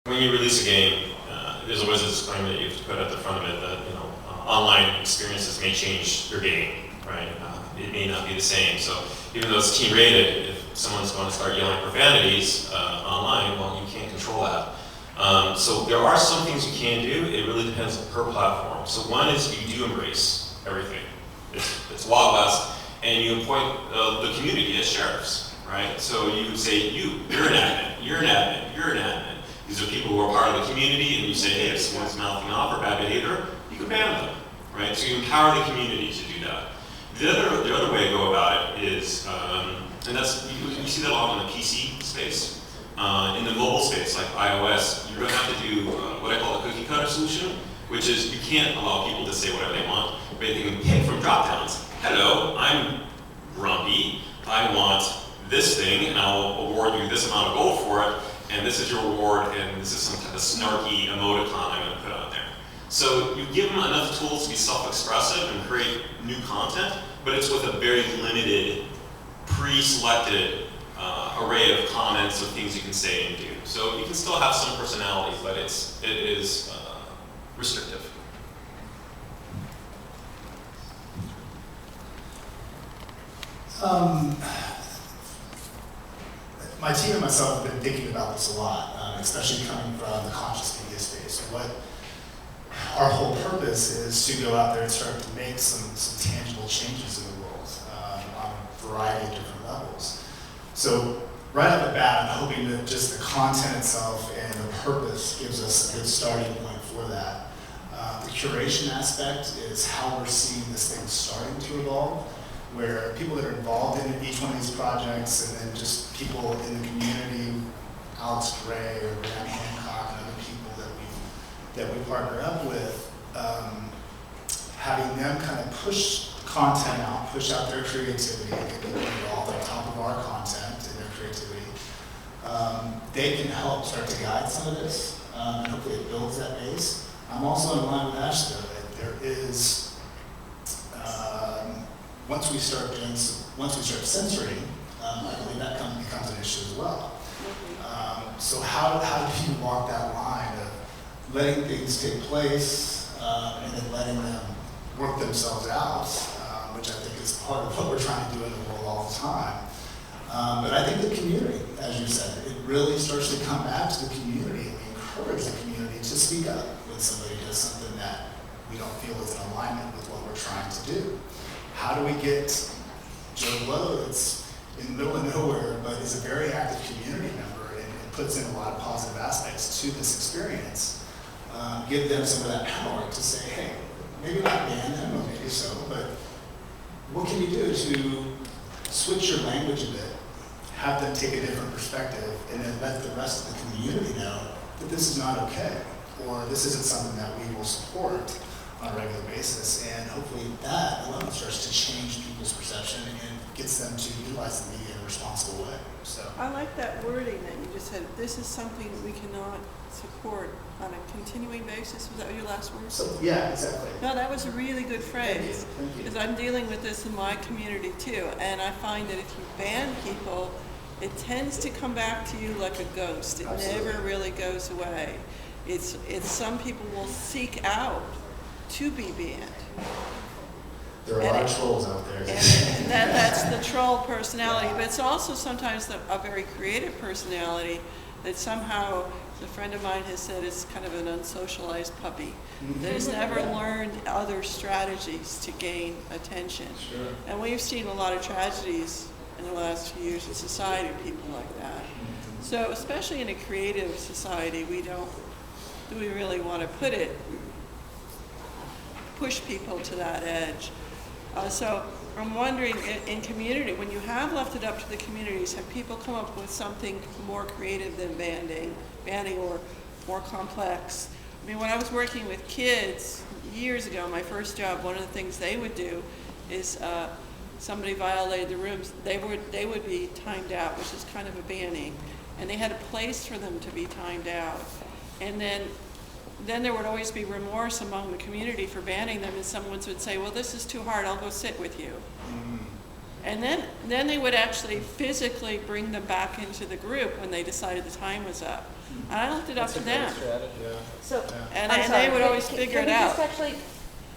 when you release a game, there's always a disclaimer that you have to put at the front of it that online experiences may change your game, right? It may not be the same. So even though it's team rated, if someone's going to start yelling profanities online, well, you can't control that. So there are some things you can do. It really depends per platform. So one is you do embrace everything. It's Wild West, and you appoint the community as sheriffs, right? So you say, you're an admin, you're an admin, you're an admin. These are people who are part of the community, and you say, hey, if someone's mouthing off or bad behavior, you can ban them, right? So you empower the community to do that. The other way to go about it is, and that's, you see that a lot in the PC space. In the mobile space, like iOS, you're going to have to do what I call a cookie cutter solution, which is you can't allow people to say whatever they want, but they can pick from drop-downs. Hello, I'm grumpy, I want this thing, and I'll award you this amount of gold for it, and this is your reward, and this is some type of snarky emoticon I'm going to put on there. So you give them enough tools to be self-expressive and create new content, but it's with a very limited, pre-selected array of comments or things you can say and do. So you can still have some personality, but it is restrictive. My team and myself have been thinking about this a lot, especially coming from the conscious media space. What our whole purpose is to go out there and start to make some tangible changes in the world on a variety of different levels. So right off the bat, I'm hoping that just the content itself and the purpose gives us a good starting point for that. The curation aspect is how we're seeing this thing starting to evolve, where people that are involved in each one of these projects, and then just people in the community, Alex Gray or Graham Hancock and other people that we partner up with, having them kind of push content out, push out their creativity, and get involved on top of our content and their creativity. They can help start to guide some of this, and hopefully it builds that base. I'm also in line with Ash though, that there is, once we start censoring, I believe that becomes an issue as well. So how do you walk that line of letting things take place and then letting them work themselves out, which I think is part of what we're trying to do in the world all the time. But I think the community, as you said, it really starts to come back to the community, and we encourage the community to speak up when somebody does something that we don't feel is in alignment with what we're trying to do. How do we get Joe Blow, that's in the middle of nowhere, but is a very active community member and puts in a lot of positive aspects to this experience, give them some of that power to say, hey, maybe not ban them, or maybe so, but what can you do to switch your language a bit, have them take a different perspective, and then let the rest of the community know that this is not okay, or this isn't something that we will support on a regular basis, and hopefully that alone starts to change people's perception and gets them to utilize the media in a responsible way. So I like that wording that you just said. This is something we cannot support on a continuing basis. Was that your last word? So, yeah, exactly. No, that was a really good phrase. Thank you. Because I'm dealing with this in my community too, and I find that if you ban people, it tends to come back to you like a ghost. It Absolutely. never really goes away. It's some people will seek out to be banned. There are a lot of trolls out there. And that's the troll personality, but it's also sometimes a very creative personality that somehow, a friend of mine has said, is kind of an unsocialized puppy that has never learned other strategies to gain attention. Sure. And we've seen a lot of tragedies in the last few years in society of people like that. So especially in a creative society, do we really want to push people to that edge? So I'm wondering, in community, when you have left it up to the communities, have people come up with something more creative than banning or more complex? I mean, when I was working with kids years ago, my first job, one of the things they would do is somebody violated the rules, they would be timed out, which is kind of a banning, and they had a place for them to be timed out. And then there would always be remorse among the community for banning them, and someone would say, well, this is too hard, I'll go sit with you. And then they would actually physically bring them back into the group when they decided the time was up. And I left it up to them. So, And I'm they sorry, would always can- figure it Can we out. just actually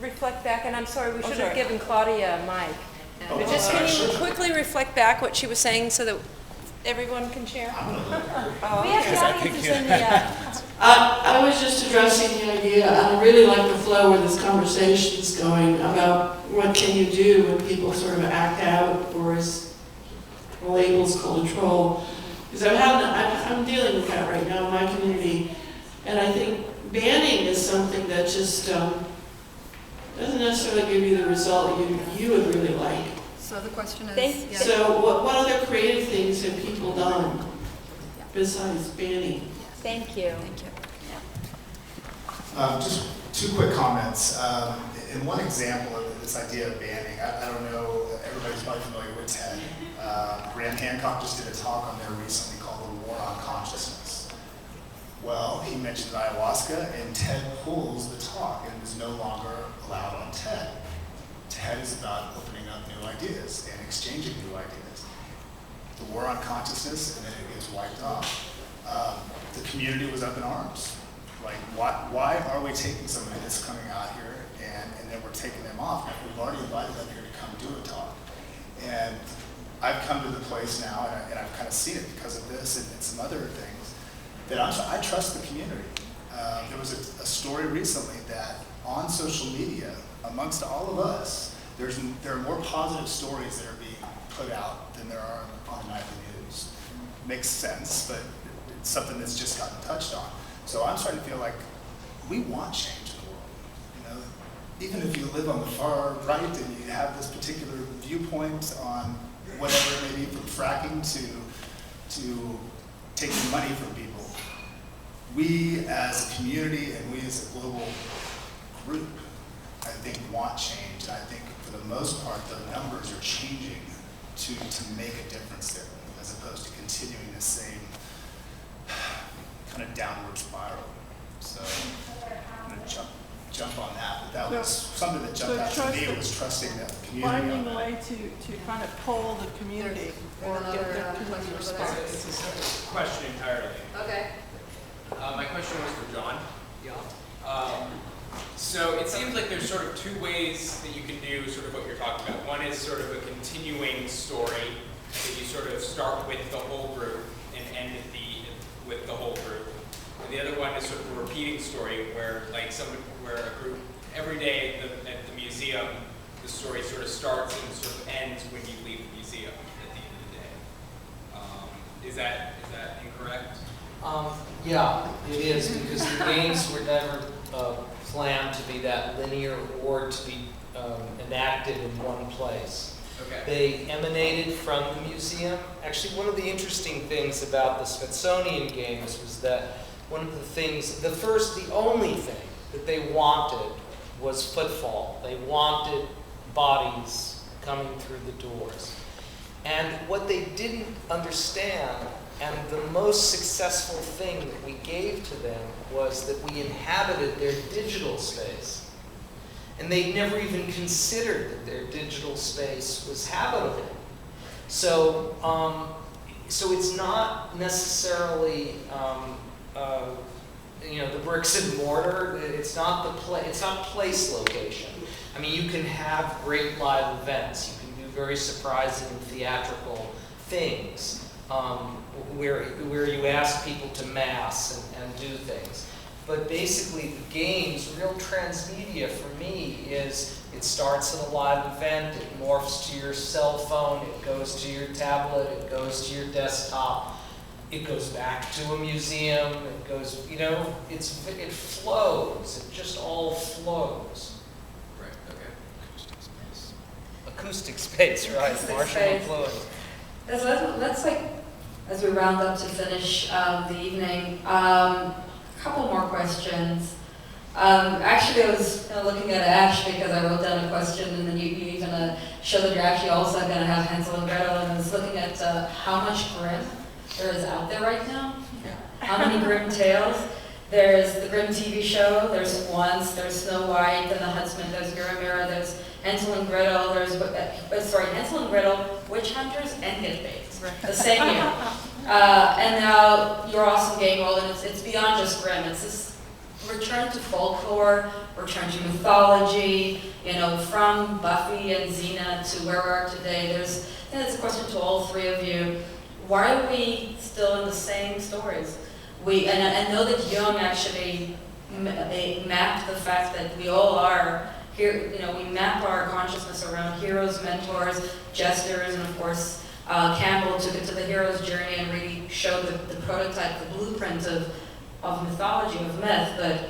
reflect back, and I'm sorry, we should sorry. have given Claudia a mic. Oh, But just, sorry, can you sure. quickly reflect back what she was saying so that everyone can share? I'm gonna look. Oh, We have the audiences in the, I was just addressing the idea, and I really like the flow where this conversation is going about what can you do when people sort of act out, or as labels called a troll. Because I'm dealing with that right now in my community, and I think banning is something that just doesn't necessarily give you the result you would really like. So the question is, Thank- yeah. So what other creative things have people done besides banning? thank you. Thank you. Just two quick comments. In one example of this idea of banning, I don't know, everybody's probably familiar with TED. Graham Hancock just did a talk on there recently called The War on Consciousness. Well, he mentioned ayahuasca, and TED pulls the talk and is no longer allowed on TED. TED is about opening up new ideas and exchanging new ideas. The war on consciousness, and then it gets wiped off. The community was up in arms. Like, why are we taking somebody that's coming out here and then we're taking them off? Like, we've already invited them here to come do a talk. And I've come to the place now, and I've kind of seen it because of this and some other things, that I trust the community. There was a story recently that on social media, amongst all of us, there are more positive stories that are being put out than there are on nightly news. Makes sense, but it's something that's just gotten touched on. So I'm starting to feel like we want change in the world. You know, even if you live on the far right and you have this particular viewpoint on whatever it may be, from fracking to taking money from people, we as a community and we as a global group, I think, want change. And I think for the most part, the numbers are changing to make a difference there, as opposed to continuing the same kind of downward spiral. So I'm going to jump on that. But that was something that jumped out to me, was trusting the community on Finding a that. way to kind of poll the community or There's get another, the community question over response. there. This is a question entirely. Okay. My question was for John. So it seems like there's sort of two ways that you can do sort of what you're talking about. One is sort of a continuing story that you sort of start with the whole group and end with the whole group. And the other one is sort of a repeating story where where a group every day at the museum, the story sort of starts and sort of ends when you leave the museum at the end of the day. Is that incorrect? Yeah, it is, because the games were never planned to be that linear or to be enacted in one place. Okay. They emanated from the museum. Actually, one of the interesting things about the Smithsonian Games was that one of the things, the only thing that they wanted was footfall. They wanted bodies coming through the doors. And what they didn't understand, and the most successful thing that we gave to them, was that we inhabited their digital space. And they'd never even considered that their digital space was habitable. So, so it's not necessarily, the bricks and mortar. It's not it's not place location. I mean, you can have great live events. You can do very surprising theatrical things where you ask people to mass and do things. But basically, the games, real transmedia for me is it starts at a live event, it morphs to your cell phone, it goes to your tablet, it goes to your desktop, it goes back to a museum, it goes, it flows, it just all flows. Right, okay. Acoustic space, right? Acoustic Marshall space. McLuhan. Let's as we round up to finish the evening, couple more questions. Actually, I was looking at Ash because I wrote down a question, and then you even show that you're actually also going to have Hansel and Gretel, and I was looking at how much Grimm there is out there right now. How many Grimm tales? There's the Grimm TV show, there's Once, there's Snow White, and the Huntsman, there's Gurimira, there's Hansel and Gretel, Hansel and Gretel, Witch Hunters, and Get Baked. The same year. And now your awesome game world, and it's beyond just Grimm. It's this return to folklore, return to mythology, you know, from Buffy and Xena to where we are today. There's, I think that's a question to all three of you. Why are we still in the same stories? And I know that Jung actually mapped the fact that we all are here, you know, we map our consciousness around heroes, mentors, jesters, and of course, Campbell took it to the hero's journey and really showed the prototype, the blueprint of mythology, of myth. But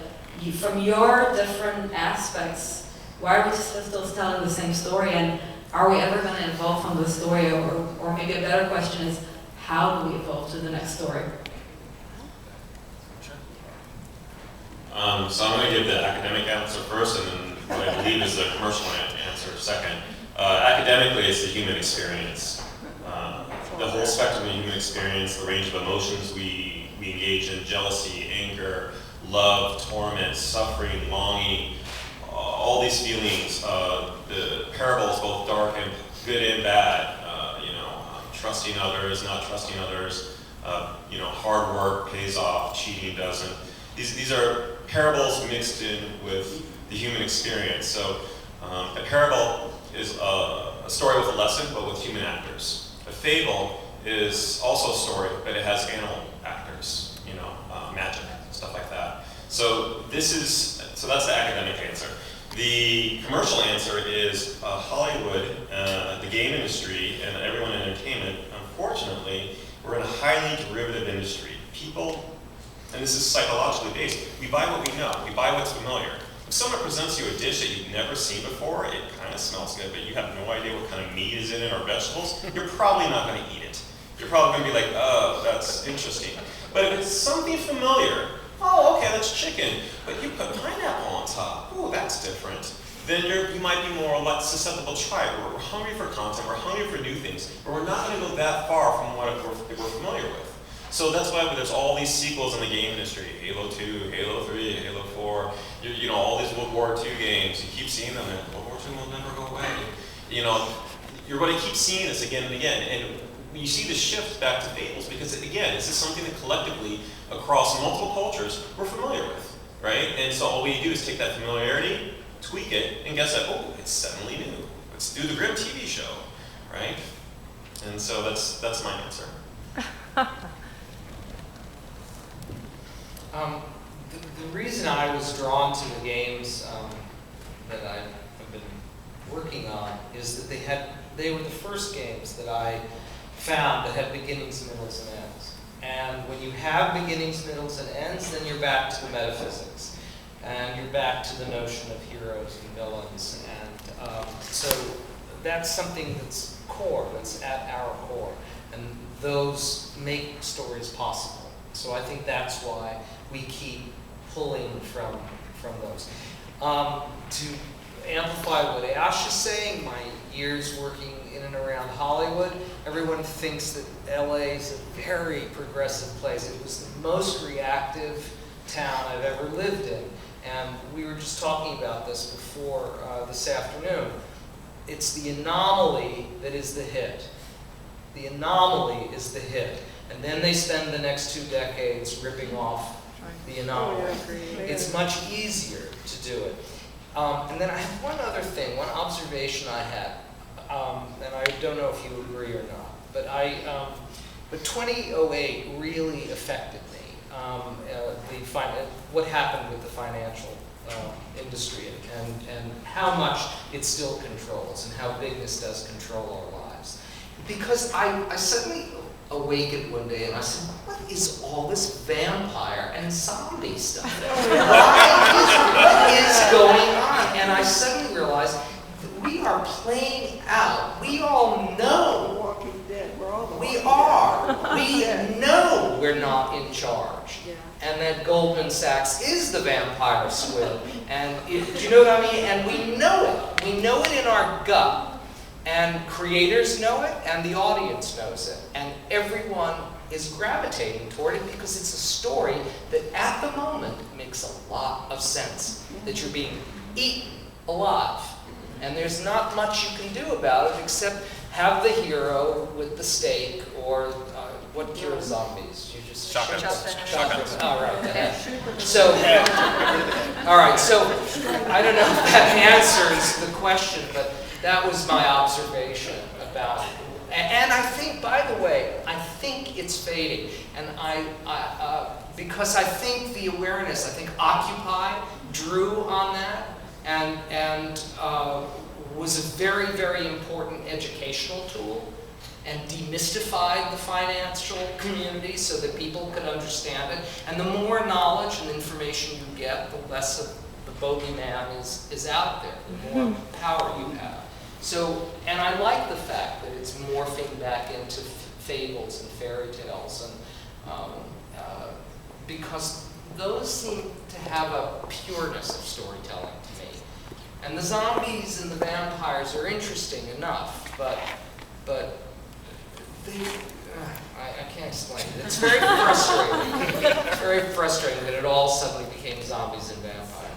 from your different aspects, why are we still telling the same story? And are we ever going to evolve from this story? Or maybe a better question is, how do we evolve to the next story? So I'm going to give the academic answer first, and then what I believe is the commercial answer second. Academically, it's the human experience. The whole spectrum of the human experience, the range of emotions we engage in, jealousy, anger, love, torment, suffering, longing, all these feelings. The parables, both dark and good and bad, trusting others, not trusting others, hard work pays off, cheating doesn't. These are parables mixed in with the human experience. So a parable is a story with a lesson, but with human actors. A fable is also a story, but it has animal actors, magic, stuff like that. So that's the academic answer. The commercial answer is Hollywood, the game industry, and everyone in entertainment. Unfortunately, we're in a highly derivative industry. People, and this is psychologically based, we buy what we know. We buy what's familiar. If someone presents you a dish that you've never seen before, it kind of smells good, but you have no idea what kind of meat is in it or vegetables, you're probably not going to eat it. You're probably going to be like, oh, that's interesting. But if it's something familiar, oh, okay, that's chicken, but you put pineapple on top, oh, that's different, then you might be more or less susceptible to try it. We're hungry for content, we're hungry for new things, but we're not going to go that far from what we're familiar with. So that's why there's all these sequels in the game industry, Halo 2, Halo 3, Halo 4, all these World War II games, you keep seeing them, and World War II will never go away. You're going to keep seeing this again and again, and you see the shift back to fables, because again, this is something that collectively, across multiple cultures, we're familiar with, right? And so all we do is take that familiarity, tweak it, and guess that, oh, it's suddenly new. Let's do the Grimm TV show, right? And so that's my answer. The reason I was drawn to the games that I have been working on is that they were the first games that I found that had beginnings, middles, and ends. And when you have beginnings, middles, and ends, then you're back to the metaphysics. And you're back to the notion of heroes and villains. And so that's something that's core, that's at our core. And those make stories possible. So I think that's why we keep pulling from those. To amplify what Ash is saying, my years working in and around Hollywood, everyone thinks that LA is a very progressive place. It was the most reactive town I've ever lived in. And we were just talking about this before this afternoon. It's the anomaly that is the hit. The anomaly is the hit. And then they spend the next 2 decades ripping off the anomaly. It's much easier to do it. And then I have one other thing, one observation I had, and I don't know if you agree or not, but but 2008 really affected me. What happened with the financial industry and how much it still controls and how big this does control our lives. Because I suddenly awakened one day and I said, what is all this vampire and zombie stuff? What is going on? And I suddenly realized that we are playing out. We all know. Walking Dead, we're all the We Walking are. We Dead. know we're not in charge. Yeah. And that Goldman Sachs is the vampire squid. And do you know what I mean? And we know it. We know it in our gut. And creators know it, and the audience knows it. And everyone is gravitating toward it because it's a story that at the moment makes a lot of sense. That you're being eaten alive. And there's not much you can do about it except have the hero with the stake or What cures zombies? You just Shotguns. Shotguns. All right. So, all right. So, I don't know if that answers the question, but that was my observation about. And I think, by the way, I think it's fading, and because I think the awareness, I think Occupy drew on that, and was a very, very important educational tool, and demystified the financial community so that people could understand it. And the more knowledge and information you get, the less of the bogeyman is out there, the more power you have. So, and I like the fact that it's morphing back into fables and fairy tales, and because those seem to have a pureness of storytelling to me. And the zombies and the vampires are interesting enough, but they, I can't explain it. It's very frustrating. It's very frustrating that it all suddenly became zombies and vampires.